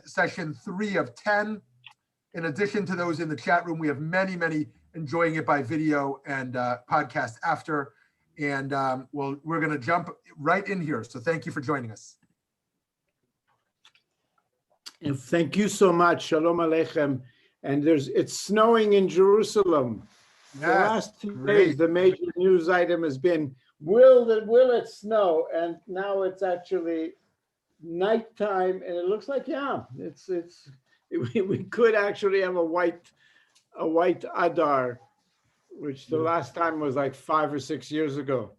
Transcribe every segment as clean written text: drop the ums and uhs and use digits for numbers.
session 3 of 10. In addition to those in the chat room, we have many enjoying it by video and podcast after. And we're going to jump right in here. So thank you for joining us. And thank you so much. Shalom Aleichem. And it's snowing in Jerusalem. Yes, the last 2 days, the major news item has been, will it snow? And now it's actually nighttime, and it looks like, we could actually have a white Adar, which the last time was like 5 or 6 years ago.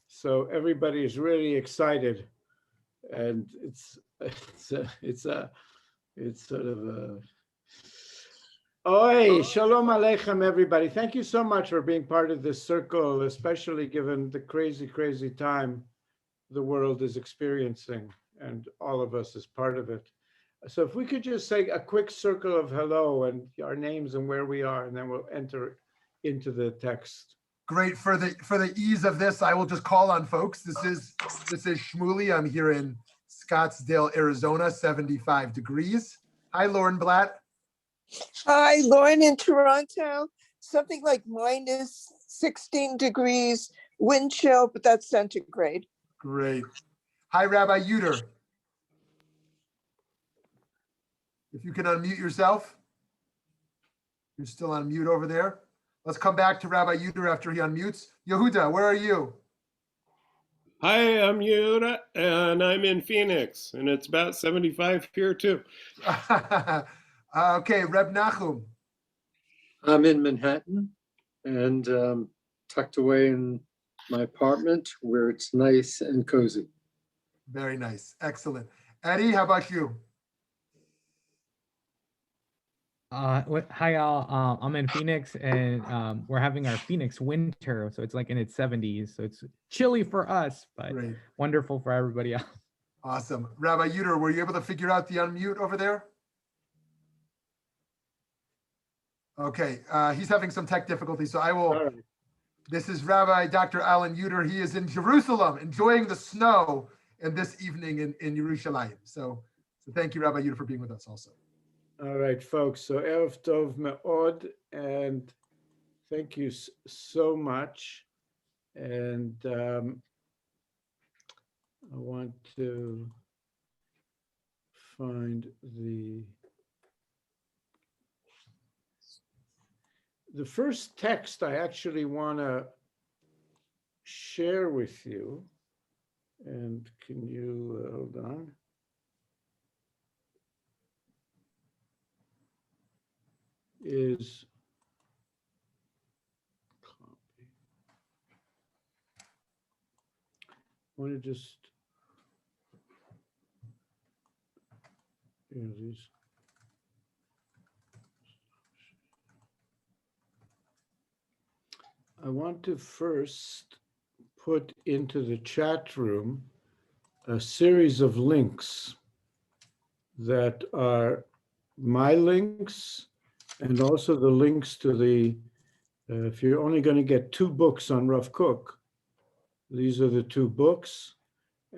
So everybody is really excited, and it's sort of a. Oi, shalom aleichem, everybody. Thank you so much for being part of this circle, especially given the crazy time the world is experiencing, and all of us is part of it. So if we could just say a quick circle of hello and our names and where we are, and then we'll enter into the text. Great. For the ease of this, I will just call on folks. This is Shmuley. I'm here in Scottsdale, Arizona, 75 degrees. Hi, Lauren Blatt. Hi, Lauren in Toronto. Something like minus 16 degrees, wind chill, but that's centigrade. Great. Hi, Rabbi Yuter. If you can unmute yourself. You're still on mute over there. Let's come back to Rabbi Yuter after he unmutes. Yehuda, where are you? Hi, I'm Yehuda, and I'm in Phoenix, and it's about 75 here too. Okay, Reb Nachum. I'm in Manhattan and tucked away in my apartment where it's nice and cozy. Very nice. Excellent. Eddie, how about you? Hi, y'all. I'm in Phoenix, and we're having our Phoenix winter, so it's like in its 70s. So it's chilly for us, but Great. Wonderful for everybody else. Awesome. Rabbi Yuter, were you able to figure out the unmute over there? Okay, he's having some tech difficulties, so I will. Right. This is Rabbi Dr. Alan Yuter. He is in Jerusalem, enjoying the snow, and this evening in Yerushalayim. So thank you, Rabbi Yuter, for being with us also. All right, folks. So Erev Tov Me'od, and thank you so much. And I want to find the first text I actually want to share with you. And can you hold on? Is copy. I want to just these. I want to first put into the chat room a series of links that are my links, and also the links to the, if you're only going to get 2 books on Rav Kook, these are the 2 books,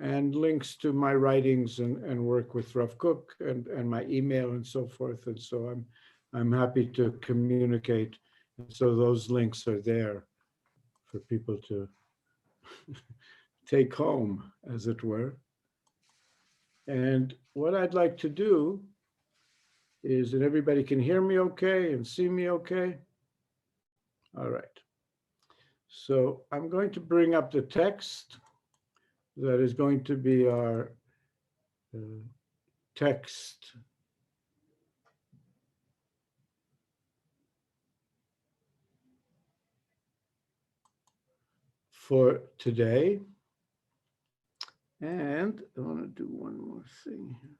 and links to my writings and work with Rav Kook and my email and so forth. And so I'm happy to communicate. And so those links are there for people to take home, as it were. And what I'd like to do is that everybody can hear me okay and see me okay? All right. So I'm going to bring up the text that is going to be our text for today. And I want to do one more thing here.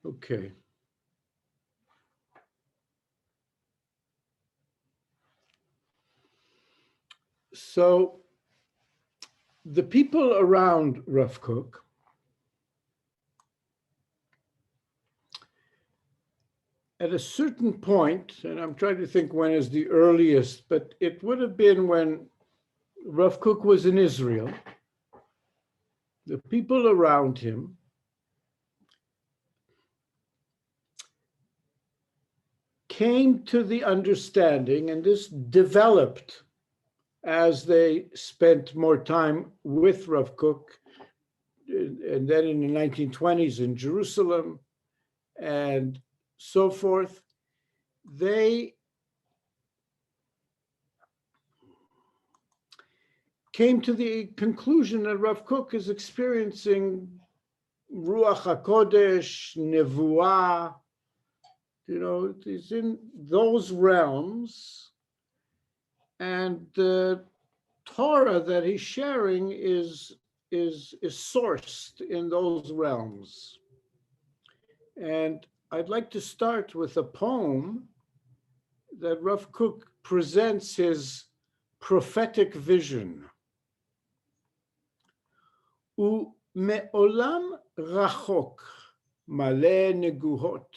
Okay. So the people around Rav Kook at a certain point, and I'm trying to think when is the earliest, but it would have been when Rav Kook was in Israel. The people around him came to the understanding, and this developed as they spent more time with Rav Kook, and then in the 1920s in Jerusalem and so forth. They came to the conclusion that Rav Kook is experiencing Ruach HaKodesh, Nevuah, he's in those realms, and the Torah that he's sharing is sourced in those realms. And I'd like to start with a poem that Rav Kook presents his prophetic vision. ומעולם רחוק מלא נגוהות,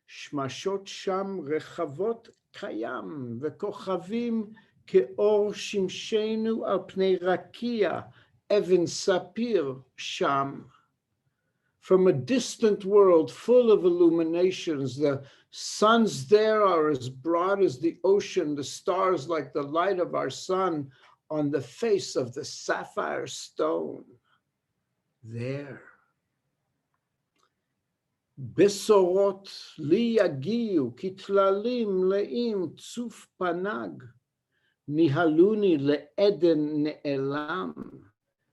שמשות שם רחבות קיים, וכוכבים כאור שמשנו על פני רקיע, אבן ספיר שם. From a distant world full of illuminations, the suns there are as broad as the ocean, the stars like the light of our sun on the face of the sapphire stone. There. Besorot li yagiu kitlalim leim tzuf panag, nihaluni le'eden ne'elam,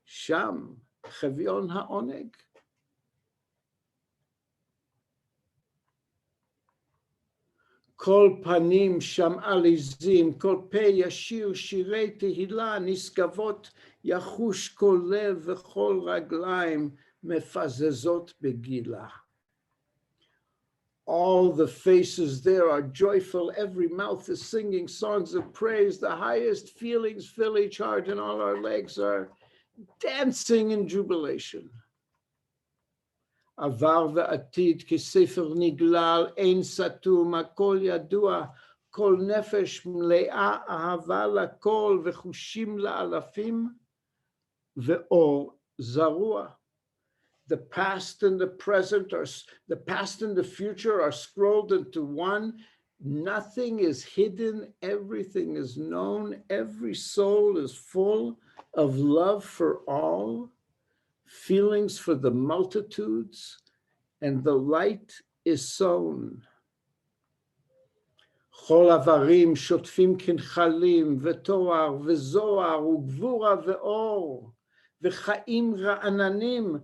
sham chavion ha'oneg. כל פנים שם עליזים, כל פה ישיר שירי תהילה, נשגבות יחוש כל לב וכל רגליים מפזזות בגילה. All the faces there are joyful, every mouth is singing songs of praise, the highest feelings fill each heart, and all our legs are dancing in jubilation. עבר ועתיד כספר נגלל, אין סתום, הכל ידוע, כל נפש מלאה אהבה לכל, וחושים לאלפים, ואור זרוע. The past and the present the past and the future are scrolled into one. Nothing is hidden, everything is known, every soul is full of love for all, feelings for the multitudes, and the light is sown. כל עברים שוטפים כנחלים, ותואר וזוהר, וגבורה ואור, וחיים רעננים,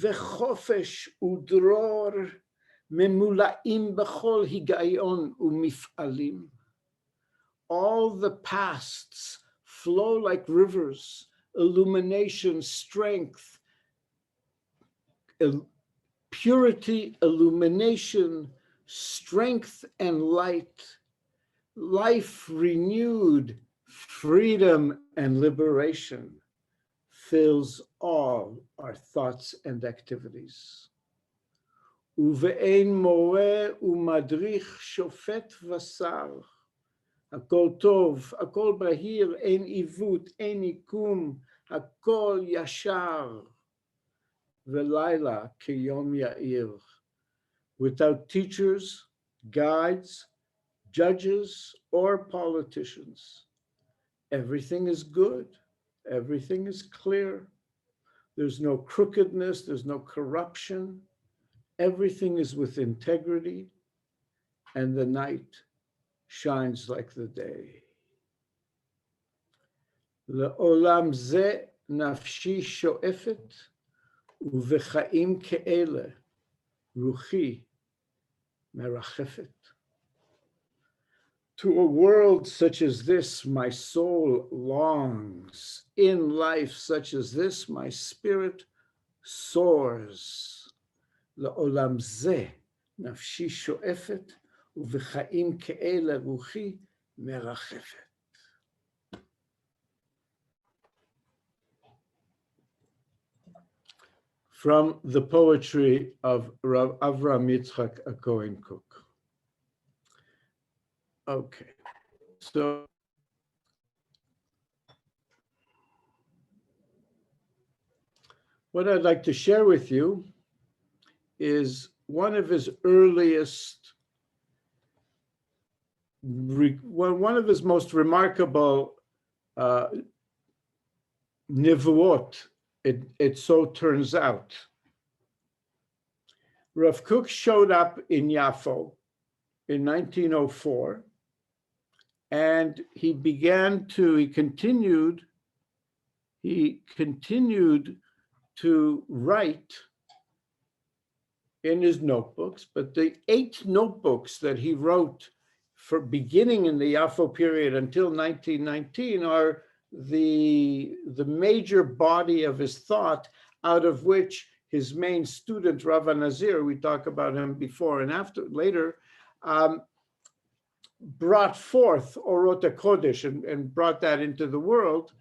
וחופש ודרור, ממולאים בכל היגיון ומפעלים. All the pasts flow like rivers, illumination, strength, purity, illumination, strength and light, life renewed, freedom and liberation fills all our thoughts and activities. ובאין מורה ומדריך שופט ושר, הכל טוב, הכל בהיר, אין עיוות, אין עיקום, הכל ישר. ולילה כיום יאיר. Without teachers, guides, judges, or politicians, everything is good, everything is clear. There's no crookedness, there's no corruption. Everything is with integrity, and the night shines like the day. לעולם זה נפשי שואפת, ובחיים כאלה רוחי מרחפת. To a world such as this, my soul longs. In life such as this, my spirit soars. לעולם זה נפשי שואפת, ובחיים כאלה רוחי מרחפת. From the poetry of Avraham Yitzchak HaKohen Kook. Okay, so what I'd like to share with you is one of his earliest, one of his most remarkable nivuot, it so turns out. Rav Kook showed up in Yafo in 1904, and he continued to write in his notebooks, but the 8 notebooks that he wrote for beginning in the Yafo period until 1919 are the major body of his thought, out of which his main student, Rav Nazir, we talk about him before and after later, brought forth Orot HaKodesh and brought that into the world.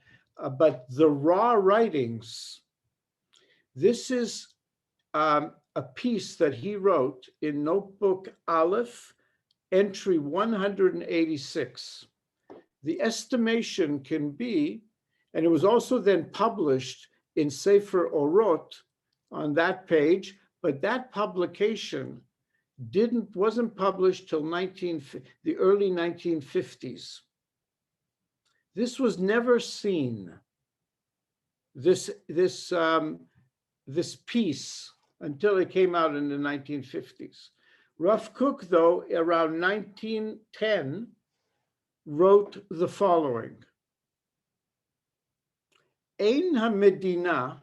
But the raw writings, this is a piece that he wrote in Notebook Aleph, entry 186. The estimation can be, and it was also then published in Sefer Orot on that page, but that publication wasn't published till the early 1950s. This was never seen, this piece, until it came out in the 1950s. Rav Kook, though, around 1910, wrote the following: Ein ha-medina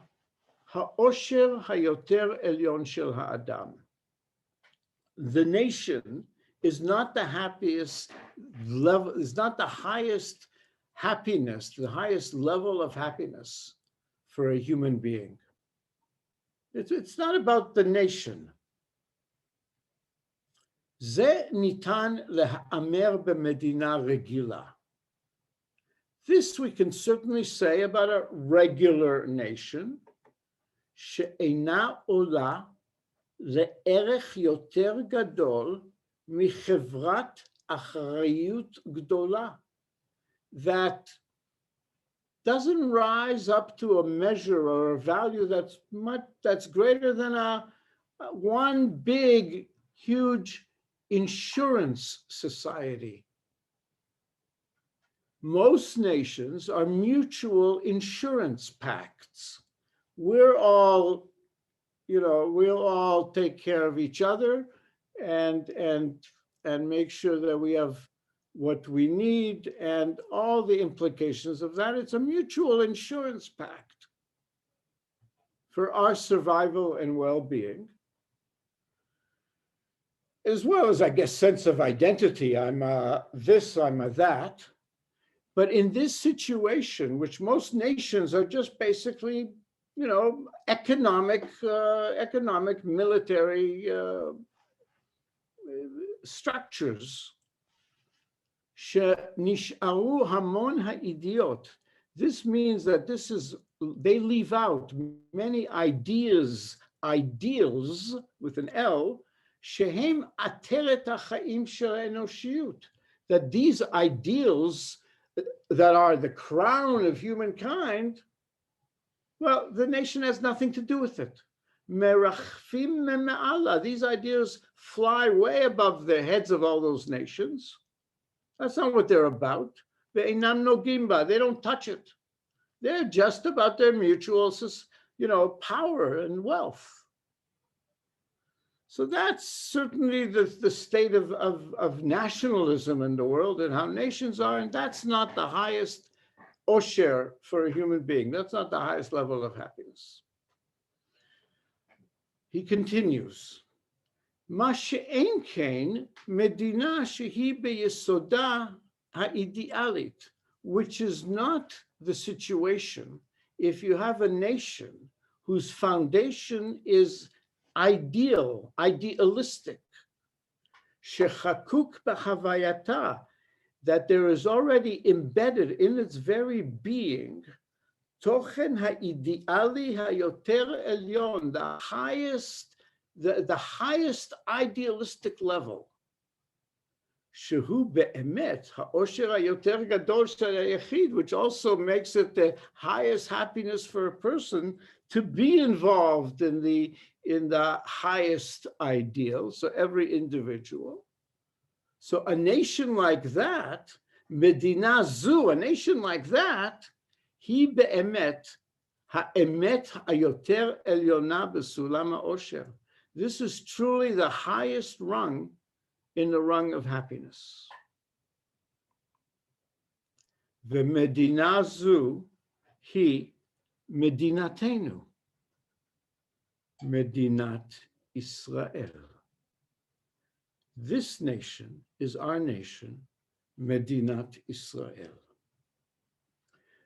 ha'osher hayoter elyon shel ha'adam. The nation is not the happiest level, is not the highest happiness, the highest level of happiness for a human being. It's not about the nation. Ze nitan le'ha'amer b'medina regila. This we can certainly say about a regular nation, she'eina ola le'erech yoter gadol michevrat acharayut gdola, that doesn't rise up to a measure or a value that's greater than one big, huge insurance society. Most nations are mutual insurance pacts. We'll all take care of each other and make sure that we have what we need and all the implications of that. It's a mutual insurance pact for our survival and well-being, as well as, I guess, sense of identity. I'm this, I'm a that. But in this situation, which most nations are just basically, economic, military structures, she'nish'aru hamon ha'idiot. This means that they leave out many ideals with an L, shehem ateret ha'chaim shel ha'enoshiyut, that these ideals that are the crown of humankind, well, the nation has nothing to do with it. Merachfim me'ala, these ideas fly way above the heads of all those nations. That's not what they're about. Ve'einam nogim ba, they don't touch it. They're just about their mutual, power and wealth. So that's certainly the state of nationalism in the world and how nations are, and that's not the highest osher for a human being. That's not the highest level of happiness. He continues, Ma she'en kein medina shehi beyesoda ha'idealit, which is not the situation if you have a nation whose foundation is idealistic, shechakuk b'chavayata, that there is already embedded in its very being, tochen ha'ideali hayoter elyon, the highest idealistic level, שהוא באמת האושר היותר גדול של היחיד, which also makes it the highest happiness for a person to be involved in the highest ideal, so every individual. So a nation like that, Medina zu, a nation like that, היא באמת האמת היותר עליונה בסולם האושר. This is truly the highest rung in the rung of happiness. ומדינה זו היא מדינתנו, מדינת ישראל. This nation is our nation, Medinat Israel.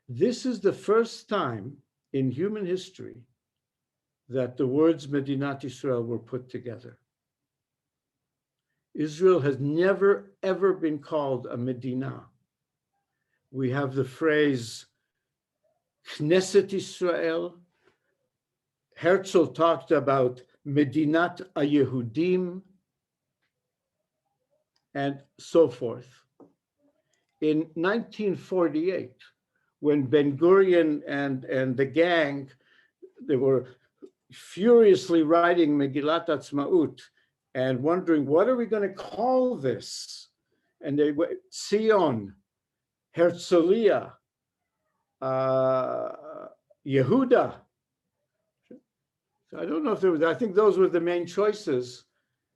This is the first time in human history that the words Medinat Israel were put together. Israel has never, ever been called a Medina. We have the phrase Knesset Israel. Herzl talked about Medinat HaYehudim, and so forth. In 1948, when Ben-Gurion and the gang, they were furiously writing Megillat Atzmaut and wondering, what are we going to call this? And they went, Zion, Herzliya, Yehuda. So I don't know if there was, I think those were the main choices.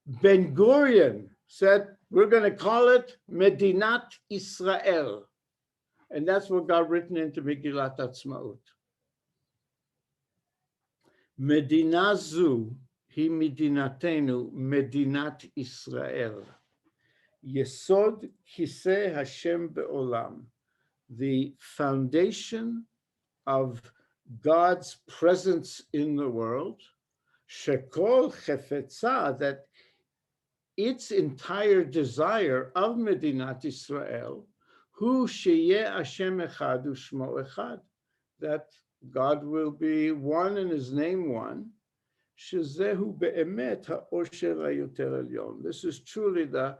Ben-Gurion said, we're going to call it Medinat Israel. And that's what got written into Megillat Atzmaut. Medina zu hi medinatenu, Medinat Israel. Yesod kiseh Hashem be'olam. The foundation of God's presence in the world. Shekol chefetza, that its entire desire of Medinat Israel, hu sheyeh Hashem echad u'shmo echad, that God will be one and his name one, shezehu be'emet ha'osher hayoter elyon. This is truly the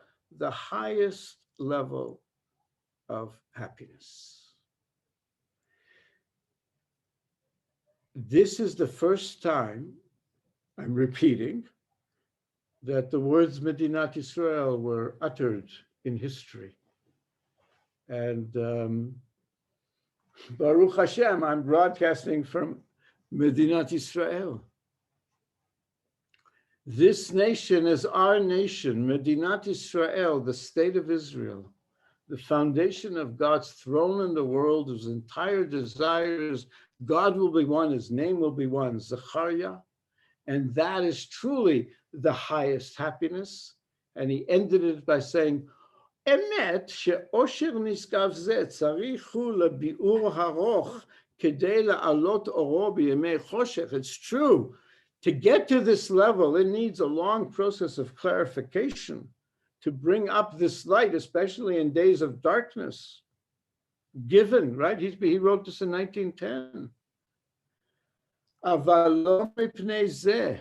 highest level of happiness. This is the first time, I'm repeating, that the words Medinat Israel were uttered in history. And Baruch Hashem, I'm broadcasting from Medinat Israel. This nation is our nation, Medinat Israel, the state of Israel, the foundation of God's throne in the world, his entire desires. God will be one, his name will be one, Zechariah. And that is truly the highest happiness. And he ended it by saying, Emet she'osher niskav zeh tzarich hu lebi'ur haroch kedei la'alot oro b'yemei choshech. It's true. To get to this level, it needs a long process of clarification to bring up this light, especially in days of darkness. Given, right? He wrote this in 1910. אבל לא מפני זה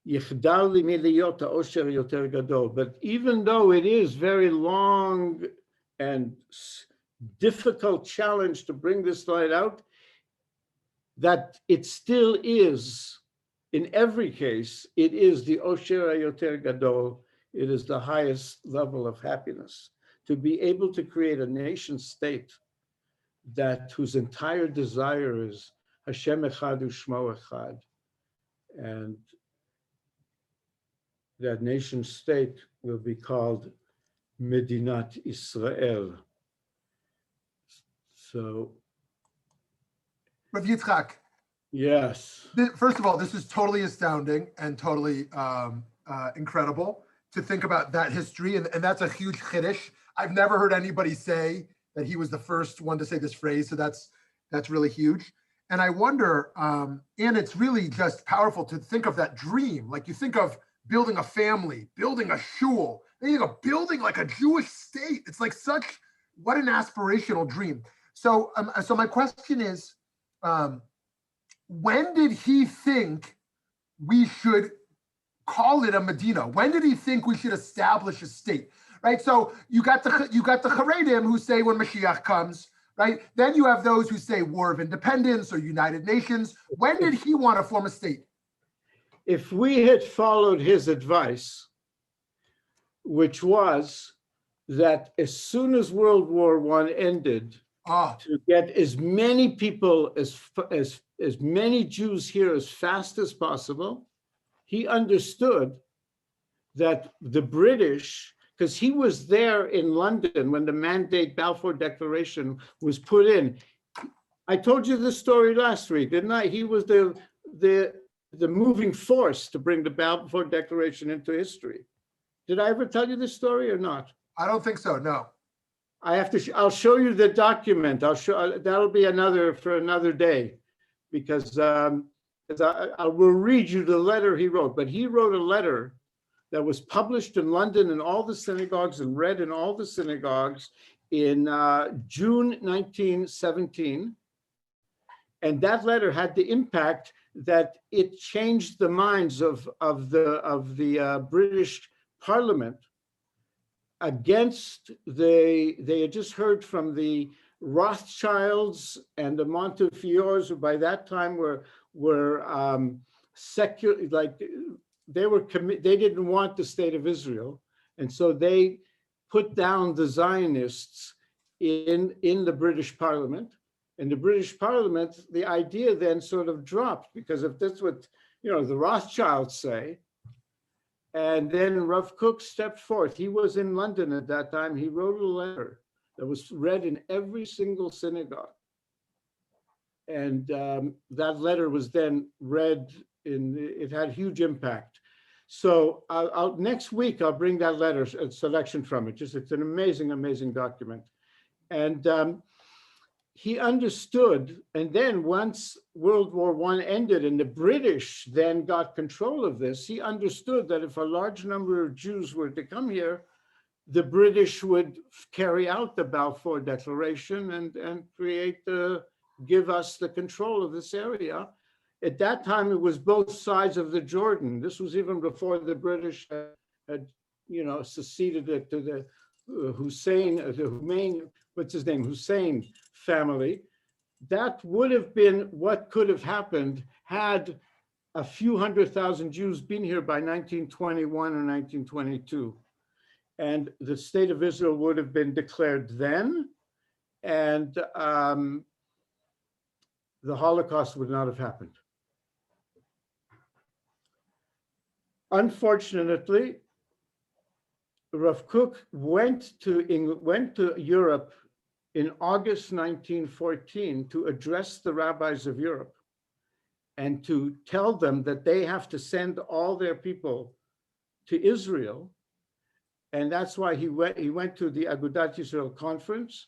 יחדל לי מלהיות האושר יותר גדול. But even though it is very long and difficult challenge to bring this light out, that it still is, in every case, it is the osher hayoter gadol. It is the highest level of happiness. To be able to create a nation state that whose entire desire is Hashem echad u'shmo echad, and that nation state will be called Medinat Israel. So, Rav Yitzchak. Yes. First of all, this is totally astounding and totally incredible to think about that history, and that's a huge chiddush. I've never heard anybody say that he was the first one to say this phrase, so that's really huge. And I wonder, and it's really just powerful to think of that dream. Like you think of building a family, building a shul, then you go building like a Jewish state. It's like what an aspirational dream. So my question is, when did he think we should call it a Medina? When did he think we should establish a state? right? So you got the Haredim who say when Mashiach comes, right? Then you have those who say War of Independence or United Nations. When did he want to form a state? If we had followed his advice, which was that as soon as World War I ended, to get as many people, as many Jews here as fast as possible, he understood that the British, because he was there in London when the Mandate Balfour Declaration was put in. I told you this story last week, didn't I? He was the moving force to bring the Balfour Declaration into history. Did I ever tell you this story or not? I don't think so, no. I have to, I'll show you the document. I'll show, that'll be for another day, because I will read you the letter he wrote. But he wrote a letter that was published in London in all the synagogues and read in all the synagogues in June 1917. And that letter had the impact that it changed the minds of the British Parliament against they had just heard from the Rothschilds and the Montefiores, who by that time were secular, like they didn't want the state of Israel, and so they put down the Zionists in the British Parliament. In the British Parliament, the idea then sort of dropped, because if that's what the Rothschilds say. And then Rav Kook stepped forth. He was in London at that time. He wrote a letter that was read in every single synagogue. And that letter was then read it had huge impact. So next week, I'll bring that letter, a selection from it. It's an amazing, amazing document. And he understood, and then once World War I ended and the British then got control of this, he understood that if a large number of Jews were to come here, the British would carry out the Balfour Declaration and give us the control of this area. At that time, it was both sides of the Jordan. This was even before the British had seceded it to the Hussein family. That would have been what could have happened had a few 100,000 Jews been here by 1921 or 1922. And the state of Israel would have been declared then, and the Holocaust would not have happened. Unfortunately, Rav Kook went to Europe in August 1914 to address the rabbis of Europe and to tell them that they have to send all their people to Israel. And that's why he went to the Agudat Yisrael conference.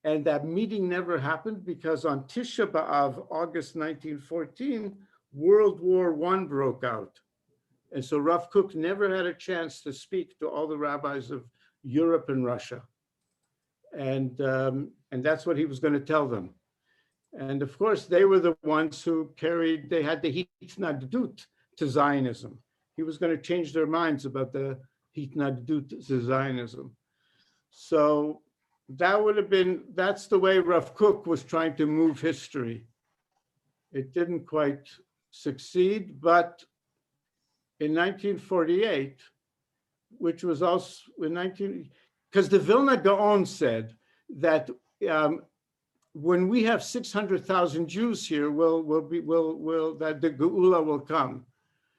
And that meeting never happened, because on Tisha B'Av, August 1914, World War I broke out. And so Rav Kook never had a chance to speak to all the rabbis of Europe and Russia. And that's what he was going to tell them. And of course, they were the ones who they had the Hitnadut to Zionism. He was going to change their minds about the Hitnadut to Zionism. So that's the way Rav Kook was trying to move history. It didn't quite succeed, but in 1948, which was also because the Vilna Gaon said that when we have 600,000 Jews here, that the Geula will come.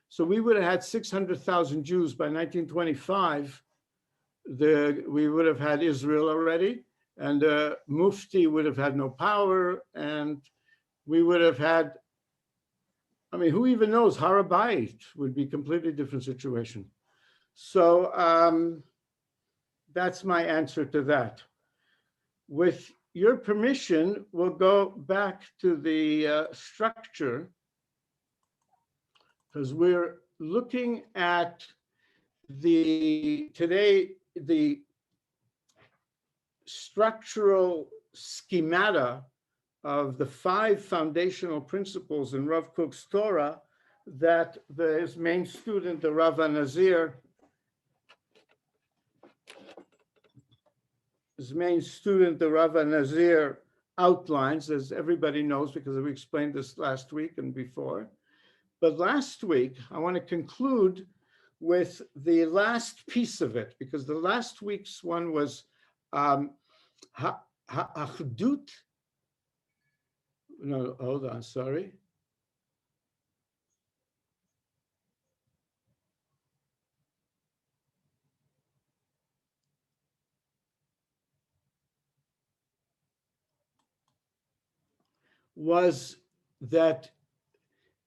So we would have had 600,000 Jews by 1925. We would have had Israel already, and Mufti would have had no power, and we would have had, who even knows, Har HaBayit would be a completely different situation. So that's my answer to that. With your permission, we'll go back to the structure, because we're looking at the structural schemata of the 5 foundational principles in Rav Kook's Torah that his main student, the Rav Nazir, his main student, the Rav Nazir, outlines, as everybody knows, because we explained this last week and before. But last week, I want to conclude with the last piece of it, because the last week's one was HaAchdut. No, hold on, sorry. Was that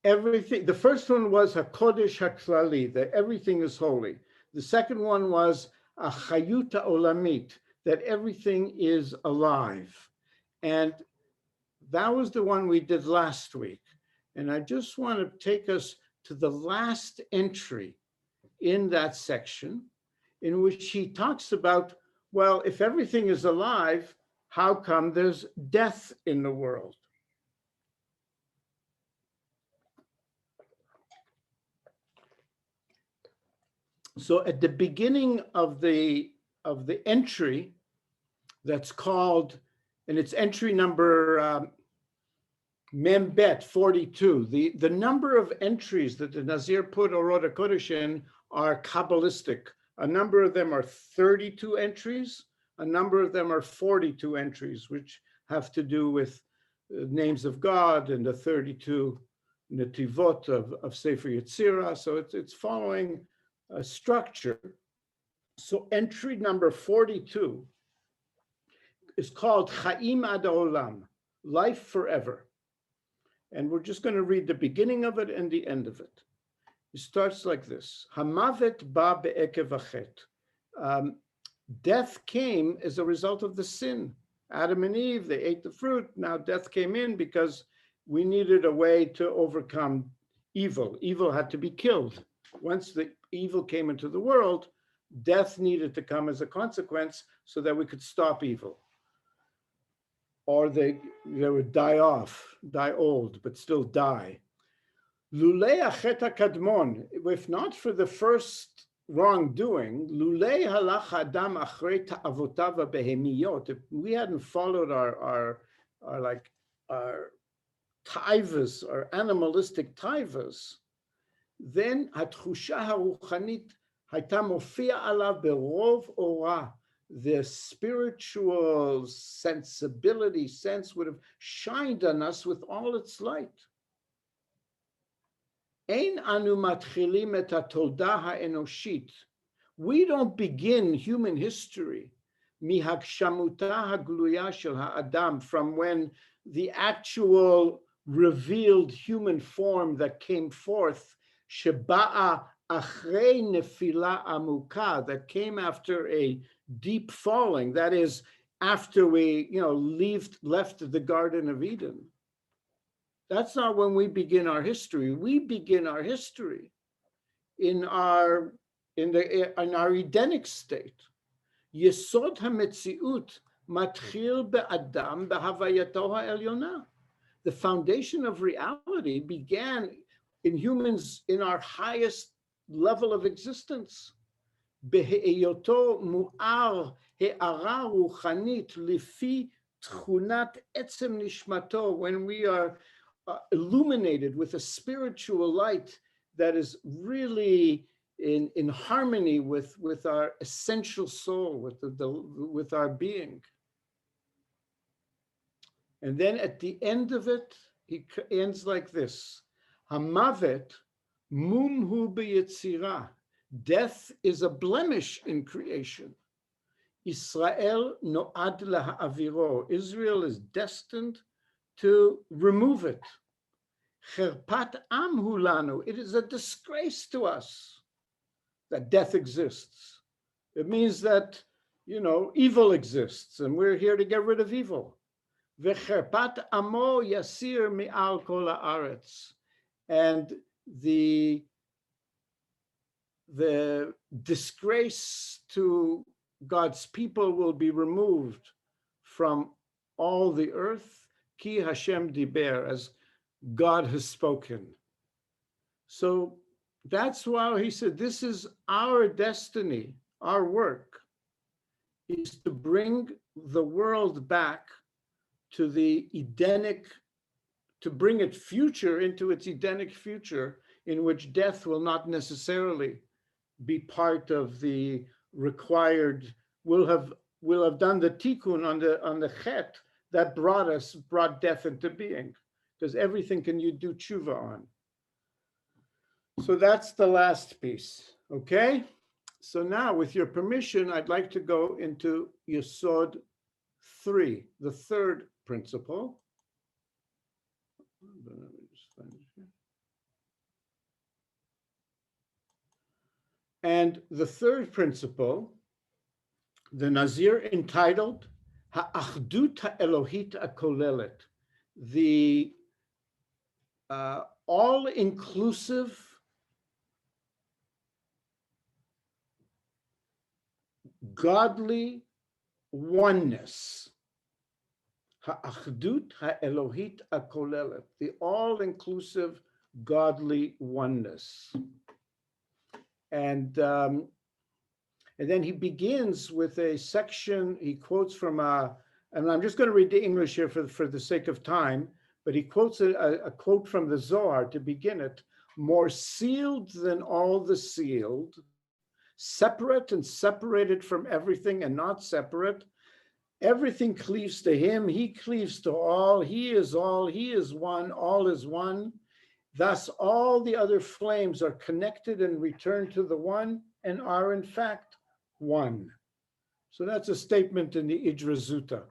everything, the first one was HaKodesh HaKlali, that everything is holy. The second one was HaChayut HaOlamit, that everything is alive. And that was the one we did last week. And I just want to take us to the last entry in that section, in which he talks about, well, if everything is alive, how come there's death in the world? So at the beginning of the entry, that's called, and it's entry number Membet 42. The number of entries that the Nazir put haorot HaKodesh in are Kabbalistic. A number of them are 32 entries. A number of them are 42 entries, which have to do with names of God and the 32 netivot of Sefer Yetzirah. So it's following a structure. So entry number 42 is called Chaim Ad Olam, life forever. And we're just going to read the beginning of it and the end of it. It starts like this. Hamavet ba be'ekev hachet. Death came as a result of the sin. Adam and Eve, they ate the fruit. Now death came in because we needed a way to overcome evil. Evil had to be killed. Once the evil came into the world, death needed to come as a consequence so that we could stop evil. Or they would die off, die old, but still die. Lulei achet hakadmon, if not for the first wrongdoing, lulei halach adam achrei ta'avotav behemiyot, if we hadn't followed our taivas, our animalistic taivas, then התחושה הרוחנית הייתה מופיע עליו ברוב אורה. The spiritual sensibility, sense would have shined on us with all its light. Ein anu matchilim et hatolda ha'enoshit. We don't begin human history mihagshamuta hagluya shel ha'adam, from when the actual revealed human form that came forth, sheba'a achrei nefila amuka, that came after a deep falling, that is, after we left the Garden of Eden. That's not when we begin our history. We begin our history in our Edenic state. Yesod hametziut matchil be'adam behavayato ha'elyona. The foundation of reality began in humans in our highest level of existence. בהיותו מואר הערה רוחנית לפי תכונת עצם נשמתו, when we are illuminated with a spiritual light that is really in harmony with our essential soul, with our being. And then at the end of it, he ends like this. Hamavet mumhu beyetzirah. Death is a blemish in creation. Israel no'ad laha'aviro. Israel is destined to remove it. Cherpat am hu lanu. It is a disgrace to us that death exists. It means that, evil exists, and we're here to get rid of evil. V'cherpat amo yasir mi'al kol ha'aretz. And the disgrace to God's people will be removed from all the earth, ki Hashem diber, as God has spoken. So that's why he said, this is our destiny, our work, is to bring the world back to the Edenic, to bring its future into its Edenic future, in which death will not necessarily be part of the required, will have done the tikkun on the chet that brought death into being, because everything can you do tshuva on. So that's the last piece, okay? So now, with your permission, I'd like to go into Yesod 3, the third principle. Let me just find it here. And the third principle, the Nazir entitled HaAchdut HaKolelet, the all-inclusive godly oneness. HaAchdut HaKolelet, the all-inclusive godly oneness. And then he begins with a section, he quotes from and I'm just going to read the English here for the sake of time, but he quotes a quote from the Zohar to begin it: more sealed than all the sealed, separate and separated from everything and not separate. Everything cleaves to him, he cleaves to all, he is one, all is one. Thus, all the other flames are connected and return to the one and are in fact one. So that's a statement in the Idra.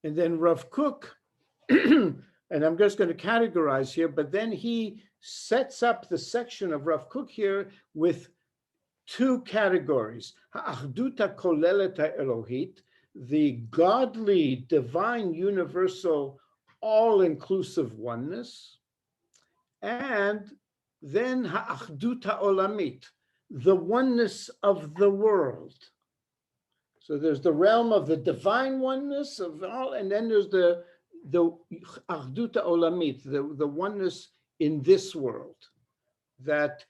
And then Rav Kook, and I'm just going to categorize here, but then he sets up the section of Rav Kook here with two categories: HaAchdut HaKolelet HaElohit, the godly, divine, universal, all-inclusive oneness, and then HaAchdut HaOlamit, the oneness of the world. So there's the realm of the divine oneness of all, and then there's the Achdut HaOlamit, the oneness in this world. That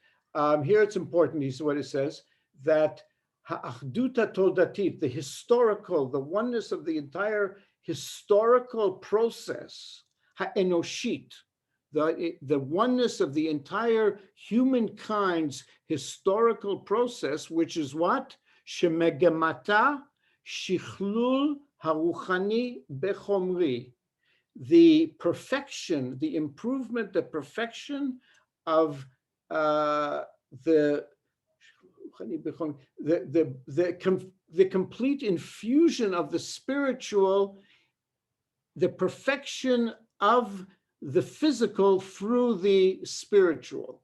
here it's important, is what it says, that HaAchdut HaToldatit, the historical, the oneness of the entire historical process, HaEnoshit, the oneness of the entire humankind's historical process, which is what? Shemegamata shichlul haruchani bechomri, the perfection, the improvement, the perfection of the complete infusion of the spiritual, the perfection of the physical through the spiritual.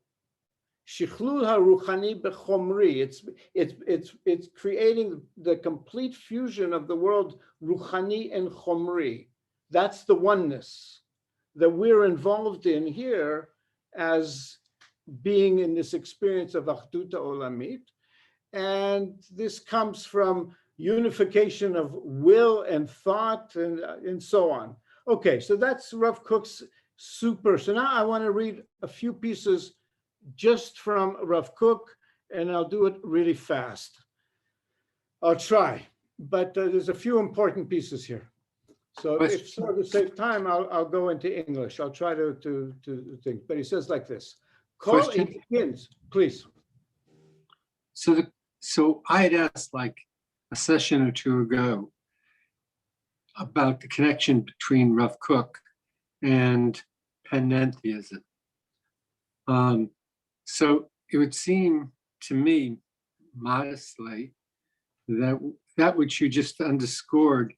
Shichlul haruchani bechomri. It's creating the complete fusion of the world ruchani and chomri. That's the oneness that we're involved in here as being in this experience of Achdut HaOlamit. And this comes from unification of will and thought and so on. Okay, so that's Rav Kook's super. So now I want to read a few pieces just from Rav Kook, and I'll do it really fast. I'll try, but there's a few important pieces here. So if so, to save time, I'll go into English. I'll try to think. But he says like this. He begins, please. So I had asked like a session or two ago about the connection between Rav Kook and panentheism. So it would seem to me, modestly, that which you just underscored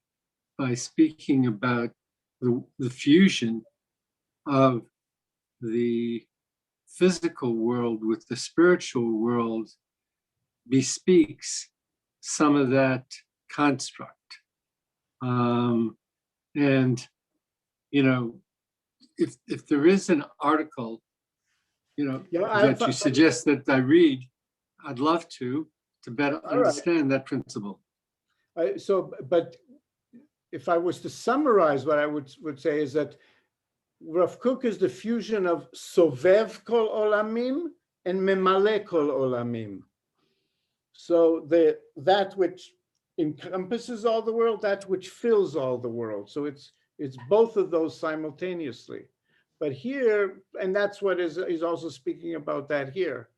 by speaking about the fusion of the physical world with the spiritual world bespeaks some of that construct. And, you know, if there is an article, you know, that you suggest that I read, I'd love to better understand that principle. But if I was to summarize, what I would say is that Rav Kook is the fusion of Sovev Kol Olamim and Memale Kol Olamim. So that which encompasses all the world, that which fills all the world. So it's both of those simultaneously. But here, and that's what he's also speaking about that here.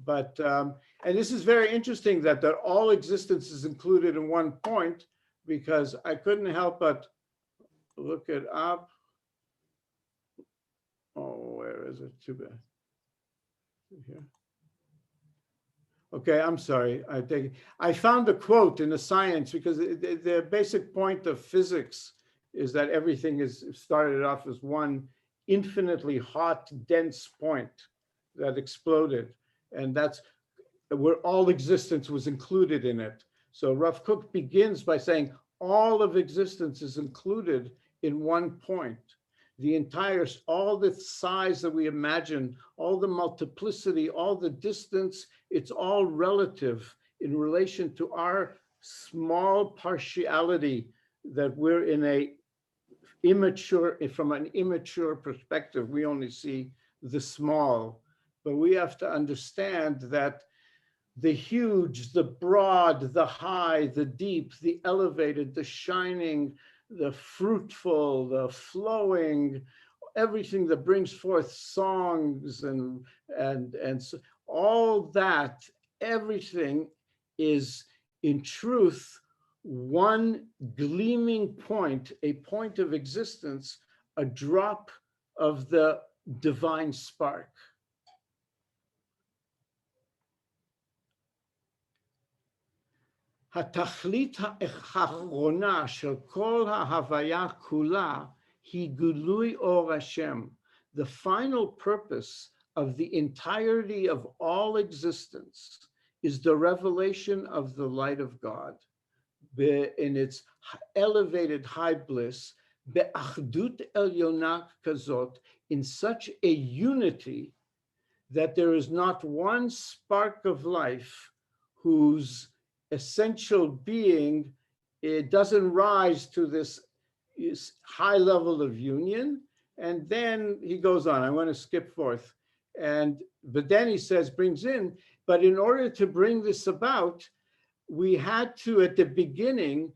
But, and this is very interesting that all existence is included in one point, because I couldn't help but look it up. Oh, where is it? Too bad. Here. Okay, I'm sorry. I found a quote in the science, because the basic point of physics is that everything is started off as one infinitely hot, dense point that exploded. And that's where all existence was included in it. So Rav Kook begins by saying all of existence is included in one point. The entire, all the size that we imagine, all the multiplicity, all the distance, it's all relative in relation to our small partiality that we're in a immature, from an immature perspective, we only see the small. But we have to understand that the huge, the broad, the high, the deep, the elevated, the shining, the fruitful, the flowing, everything that brings forth songs and so all that, everything is in truth one gleaming point, a point of existence, a drop of the divine spark. התכלית האחרונה של כל ההוויה כולה היא גילוי אור השם. The final purpose of the entirety of all existence is the revelation of the light of God in its elevated high bliss, בהאחדות עליונה כזאת, in such a unity that there is not one spark of life whose essential being, it doesn't rise to this high level of union. And then he goes on, I want to skip forth. But then he says, brings in, but in order to bring this about, we had to, at the beginning,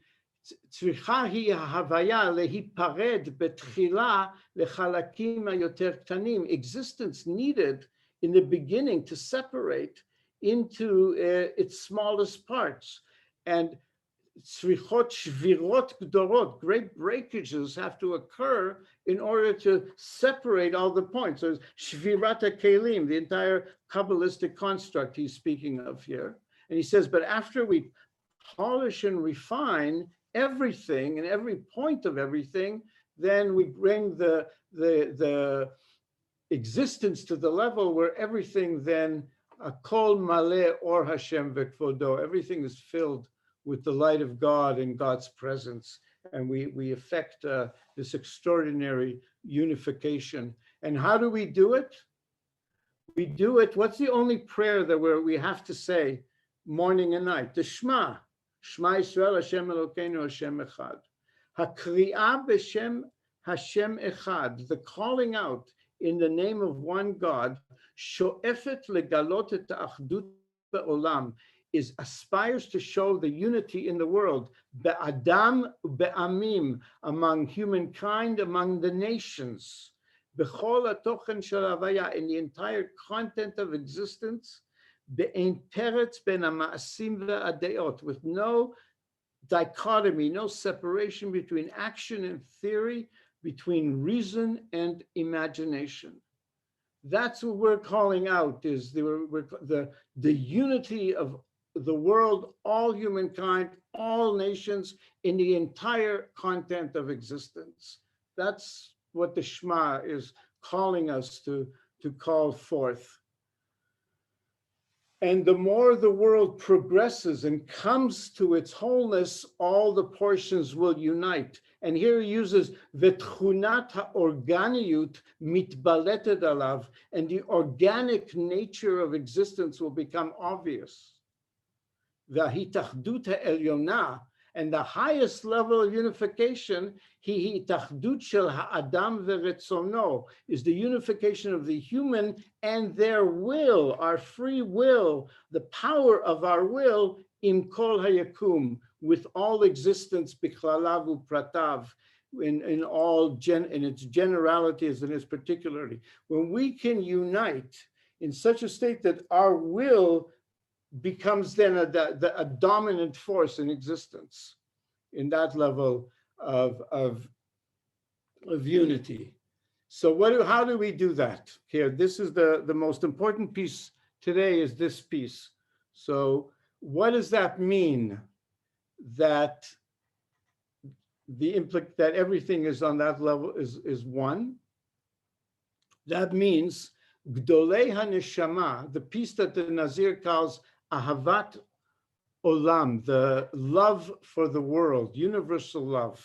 צריכה היא ההוויה להיפרד בתחילה לחלקים היותר קטנים. Existence needed in the beginning to separate into its smallest parts. And tzrichot shvirot gdorot, great breakages have to occur in order to separate all the points. So shvirat kelim, the entire Kabbalistic construct he's speaking of here. And he says, but after we polish and refine everything and every point of everything, then we bring the existence to the level where everything then Kol maleh or Hashem v'kvodo. Everything is filled with the light of God and God's presence, and we effect this extraordinary unification. And how do we do it? We do it. What's the only prayer that we have to say morning and night? The Shema. Shema Yisrael Hashem Elokeinu Hashem Echad. Hakri'ah b'Shem Hashem Echad. The calling out in the name of one God. Sho'efet legalot et ha'achdut be'olam, is aspires to show the unity in the world, be'adam be'amim, among humankind, among the nations, b'chol ha'tochen shel havaya, in the entire content of existence, be'ein teretz ben ha'ma'asim ve'adeot, with no dichotomy, no separation between action and theory, between reason and imagination. That's what we're calling out, is the unity of the world, all humankind, all nations, in the entire content of existence. That's what the Shema is calling us to call forth. And the more the world progresses and comes to its wholeness, all the portions will unite. And here he uses v'tchunat ha'organiyut mitbaleted alav, and the organic nature of existence will become obvious. V'hitachdut ha'elyona, and the highest level of unification, hitachdut shel ha'adam v'retzono, is the unification of the human and their will, our free will, the power of our will, im kol hayakum, with all existence, bichlalav upratav, in its generalities and its particularity. When we can unite in such a state that our will becomes then a dominant force in existence, in that level of unity. So how do we do that? Here, this is the most important piece today, is this piece. So what does that mean, that that everything is on that level, is one? That means Gdolei HaNeshama, the piece that the Nazir calls Ahavat Olam, the love for the world, universal love.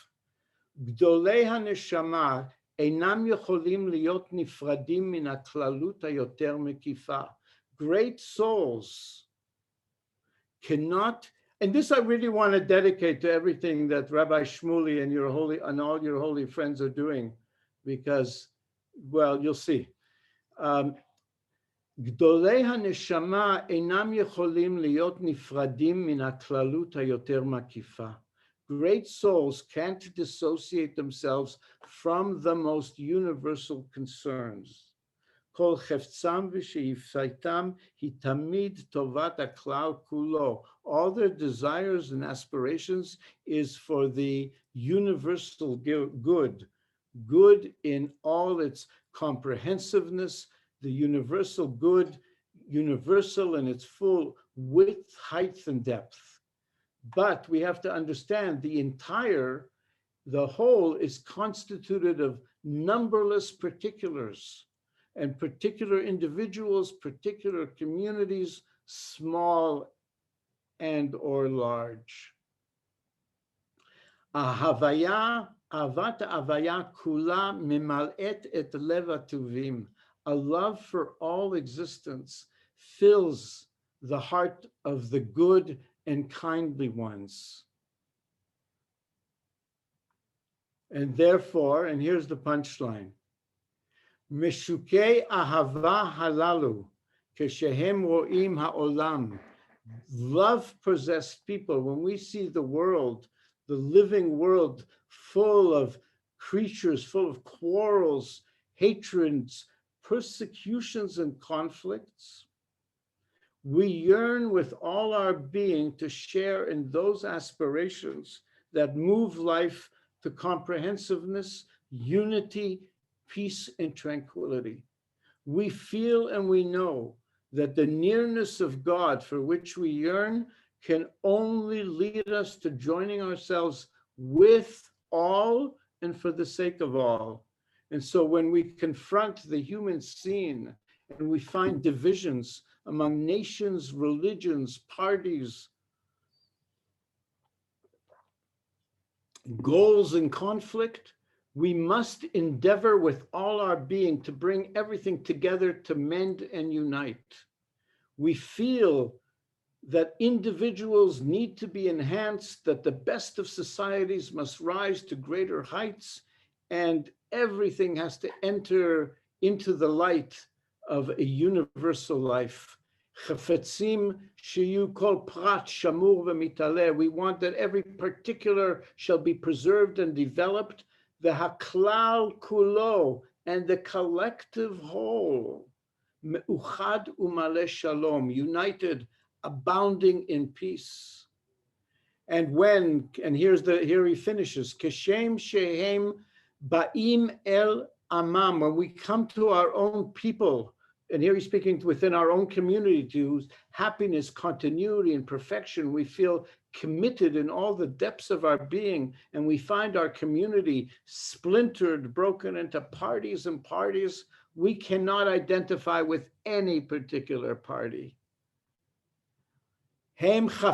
Gdolei HaNeshama einam yocholim liot nifradim min haklalut hayoter mekifa. Great souls cannot, and this I really want to dedicate to everything that Rabbi Shmuley and all your holy friends are doing, because, well, you'll see. Gdolei HaNeshama einam yocholim liot nifradim min haklalut hayoter mekifa. Great souls can't dissociate themselves from the most universal concerns. Kol cheftzam v'sheifsaitam hi tamid tovat haklal kulo. All their desires and aspirations is for the universal good, good in all its comprehensiveness, the universal good, universal in its full width, height, and depth. But we have to understand the whole is constituted of numberless particulars, and particular individuals, particular communities, small and or large. Avat havaya kula mimal'et et lev hatuvim. A love for all existence fills the heart of the good and kindly ones. And therefore, and here's the punchline, Meshukei ahava halalu, keshehem ro'im ha'olam. Love-possessed people, when we see the world, the living world, full of creatures, full of quarrels, hatreds, persecutions, and conflicts, we yearn with all our being to share in those aspirations that move life to comprehensiveness, unity, peace, and tranquility. We feel and we know that the nearness of God for which we yearn can only lead us to joining ourselves with all and for the sake of all. And so when we confront the human scene and we find divisions among nations, religions, parties, goals, and conflict, we must endeavor with all our being to bring everything together to mend and unite. We feel that individuals need to be enhanced, that the best of societies must rise to greater heights, and everything has to enter into the light of a universal life. Chafetzim shiyu kol prat shamur v'mitaleh. We want that every particular shall be preserved and developed, the haklal kulo, and the collective whole, meuchad umaleh shalom, united, abounding in peace. And here he finishes, keshem shehem ba'im el amam, when we come to our own people, and here he's speaking within our own community, to whose happiness, continuity, and perfection we feel committed in all the depths of our being, and we find our community splintered, broken into parties and parties, we cannot identify with any particular party. We want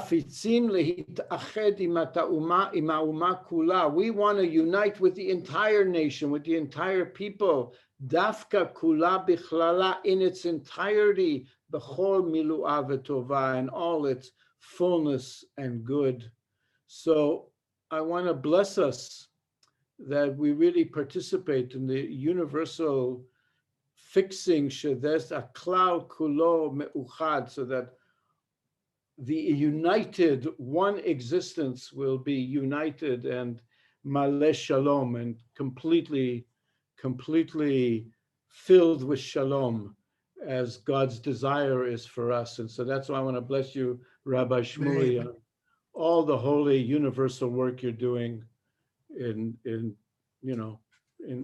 to unite with the entire nation, with the entire people, dafka kula bichlala, in its entirety, b'chol milu'a v'tova, and all its fullness and good. So I want to bless us that we really participate in the universal fixing shedes aklal kulo meuchad, so that the united one existence will be united and maleh shalom and completely filled with shalom as God's desire is for us. And so that's why I want to bless you, Rabbi Shmuley, on all the holy universal work you're doing in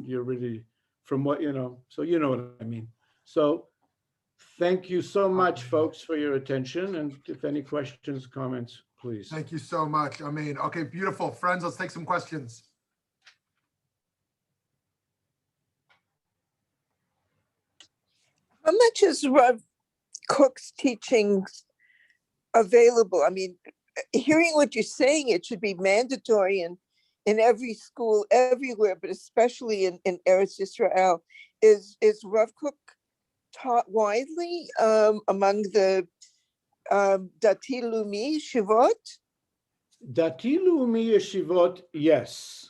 you're really from what, so you know what I mean. So thank you so much, folks, for your attention. And if any questions, comments, please. Thank you so much. I mean, okay, beautiful. Friends, let's take some questions. How much is Rav Kook's teachings available? I mean, hearing what you're saying, it should be mandatory in every school, everywhere, but especially in Eretz Yisrael. Is Rav Kook taught widely among the Dati Leumi Yeshivot? Dati Leumi Yeshivot, yes.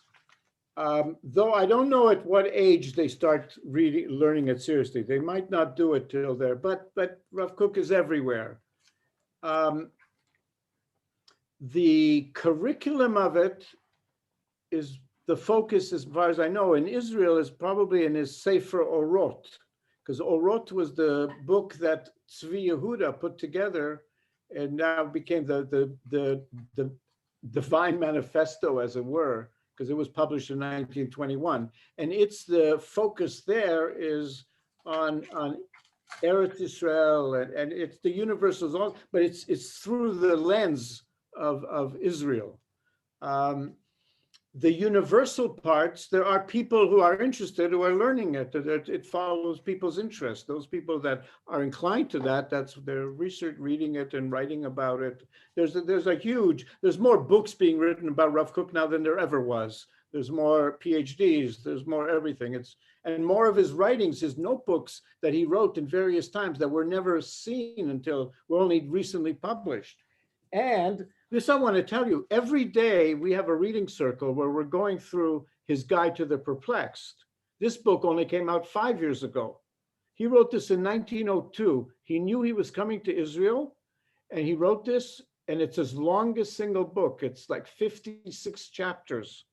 Though I don't know at what age they start learning it seriously. They might not do it till there, but Rav Kook is everywhere. The curriculum of it is, the focus, as far as I know, in Israel is probably in his Sefer Orot, because Orot was the book that Tzvi Yehuda put together and now became the divine manifesto, as it were, because it was published in 1921. And it's the focus there is on Eretz Yisrael, and it's the universals, but it's through the lens of Israel. The universal parts, there are people who are interested, who are learning it. It follows people's interest. Those people that are inclined to that, that's their research, reading it and writing about it. There's more books being written about Rav Kook now than there ever was. There's more PhDs, there's more everything. And more of his writings, his notebooks that he wrote in various times that were never seen until were only recently published. And this I want to tell you, every day we have a reading circle where we're going through his guide to the perplexed. This book only came out 5 years ago. He wrote this in 1902. He knew he was coming to Israel, and he wrote this, and it's his longest single book. It's like 56 chapters.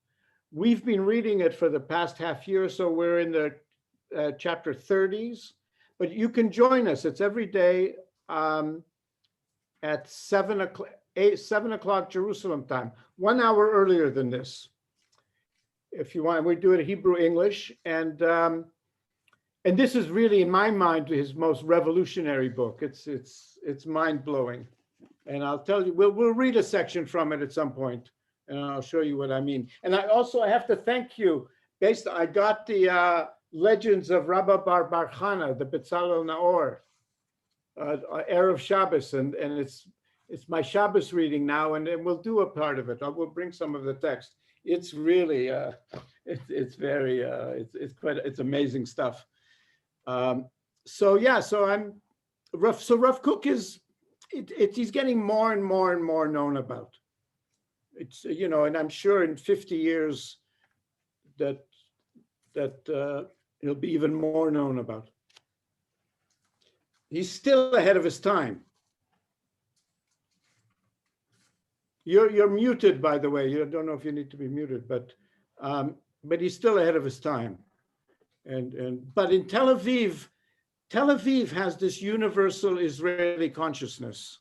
We've been reading it for the past half year, so we're in the chapter 30s, but you can join us. It's every day at 7 o'clock Jerusalem time, 1 hour earlier than this. If you want, we do it in Hebrew English, and this is really, in my mind, his most revolutionary book. It's mind blowing, and I'll tell you, we'll read a section from it at some point, and I'll show you what I mean. And I have to thank you. I got the Legends of Rabbi Bar Chana, the Betzalel Naor, Erev Shabbos, and it's my Shabbos reading now, and we'll do a part of it. We'll bring some of the text. It's really, it's amazing stuff. So Rav Kook he's getting more and more and more known about. It's, and I'm sure in 50 years that he'll be even more known about. He's still ahead of his time. You're muted, by the way. You don't know if you need to be muted, but he's still ahead of his time. But in Tel Aviv has this universal Israeli consciousness,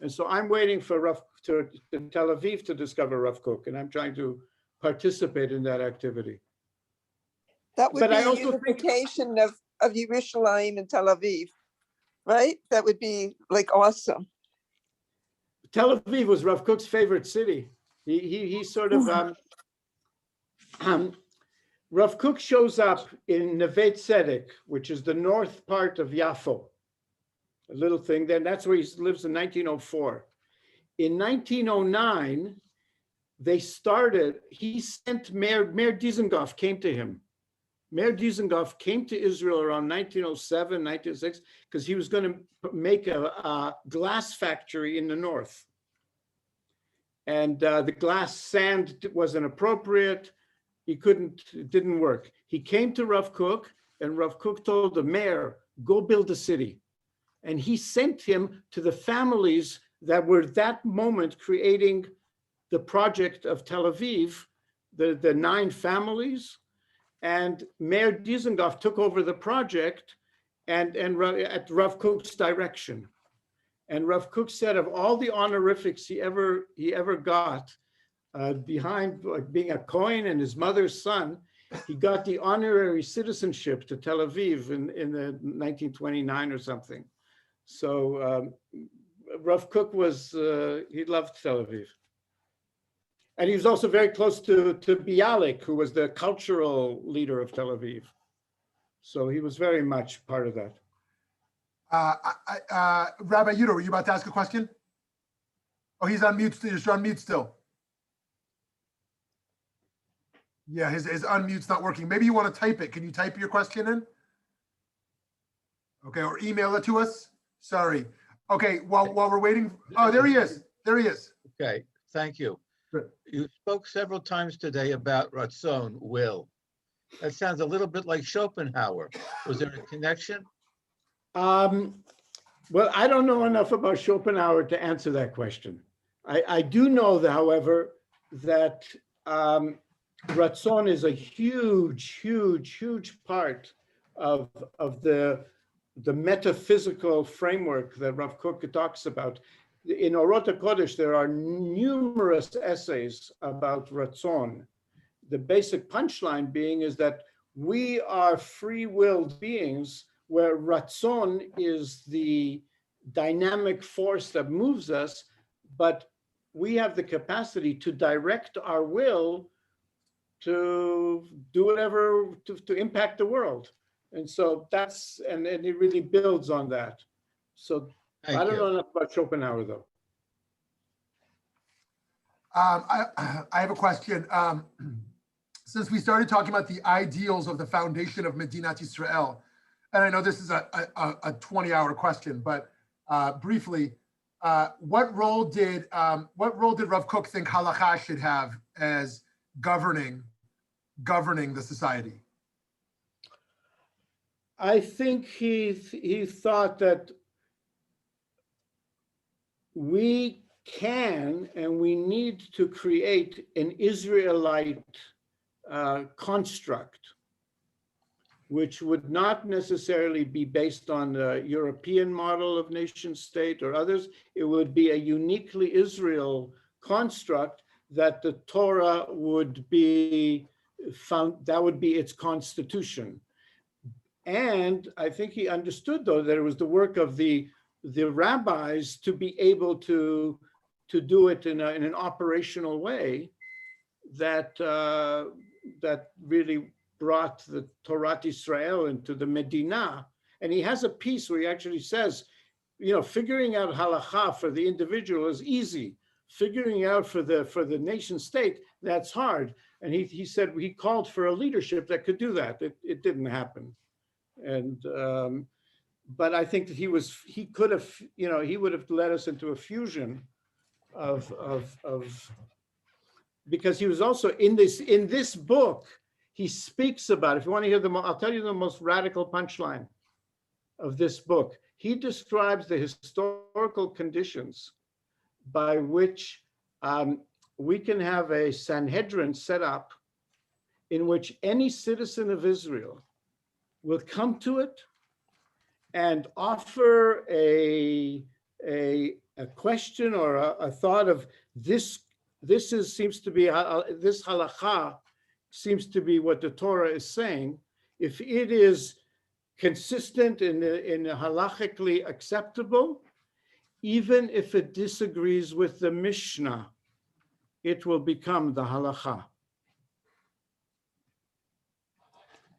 and so I'm waiting for Tel Aviv to discover Rav Kook, and I'm trying to participate in that activity. That would be a unification of Yerushalayim and Tel Aviv, right? That would be like awesome. Tel Aviv was Rav Kook's favorite city. He sort of, Rav Kook shows up in Neve Tzedek, which is the north part of Yafo, a little thing there. That's where he lives in 1904. In 1909, he sent Mayor Dizengoff came to him. Mayor Dizengoff came to Israel around 1907, 1906, because he was going to make a glass factory in the north. And the glass sand wasn't appropriate. It didn't work. He came to Rav Kook, and Rav Kook told the mayor, go build a city. And he sent him to the families that were that moment creating the project of Tel Aviv, the 9 families, and Mayor Dizengoff took over the project and at Rav Kook's direction. And Rav Kook said of all the honorifics he ever got, behind being a Cohen and his mother's son, he got the honorary citizenship to Tel Aviv in the 1929 or something. So Rav Kook was, he loved Tel Aviv. And he was also very close to Bialik, who was the cultural leader of Tel Aviv. So he was very much part of that. Rabbi Yudah, were you about to ask a question? Oh, he's on mute. You're on mute still. Yeah, his unmute's not working. Maybe you want to type it. Can you type your question in? Okay, or email it to us. Sorry. Okay, while we're waiting. Oh, there he is. There he is. Okay, thank you. Good. You spoke several times today about Ratzon, will. That sounds a little bit like Schopenhauer. Was there a connection? Well, I don't know enough about Schopenhauer to answer that question. I do know, however, that Ratzon is a huge, huge, huge part of the metaphysical framework that Rav Kook talks about. In Haorot HaKodesh, there are numerous essays about Ratzon. The basic punchline being is that we are free-willed beings where Ratzon is the dynamic force that moves us, but we have the capacity to direct our will to do whatever, to impact the world. And so that's, and it really builds on that. So I don't know enough about Schopenhauer though. I have a question. Since we started talking about the ideals of the foundation of Medinat Yisrael, and I know this is a 20-hour question, but briefly, what role did Rav Kook think halakha should have as governing the society? I think he thought that we can and we need to create an Israelite construct, which would not necessarily be based on the European model of nation state or others. It would be a uniquely Israel construct that the Torah would be found, that would be its constitution. And I think he understood, though, that it was the work of the rabbis to be able to do it in an operational way that that really brought the Torah Israel into the Medinat. And he has a piece where he actually says, you know, figuring out halakha for the individual is easy. Figuring out for the nation state, that's hard. And he said he called for a leadership that could do that. It didn't happen. And but I think that he could have, you know, he would have led us into a fusion of because he was also in this book, he speaks about, if you want to hear I'll tell you the most radical punchline of this book. He describes the historical conditions by which we can have a Sanhedrin set up in which any citizen of Israel will come to it and offer a question or a thought of this seems to be this halakha seems to be what the Torah is saying. If it is consistent in halachically acceptable, even if it disagrees with the Mishnah, it will become the halakha.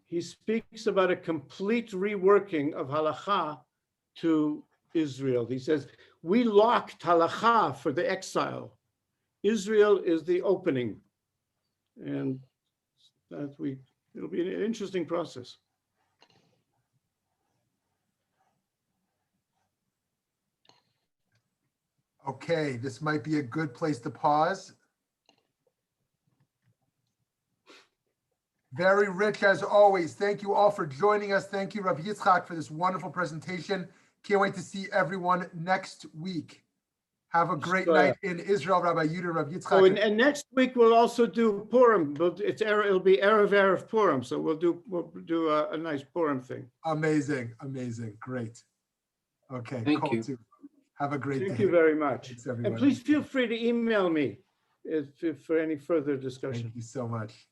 He speaks about a complete reworking of halakha to Israel. He says, we locked halakha for the exile. Israel is the opening. And it'll be an interesting process. Okay, this might be a good place to pause. Very rich as always. Thank you all for joining us. Thank you, Rabbi Yitzchak, for this wonderful presentation. Can't wait to see everyone next week. Have a great So, night in Israel, Rabbi Yudah, Rabbi Yitzchak. Oh, and next week we'll also do Purim. It'll be Erev Purim, so we'll do a nice Purim thing. Amazing, great. Okay, Thank cool you. too. Have a great day. Thank you very much. Thanks, And everyone. please feel free to email me for any further discussion. Thank you so much.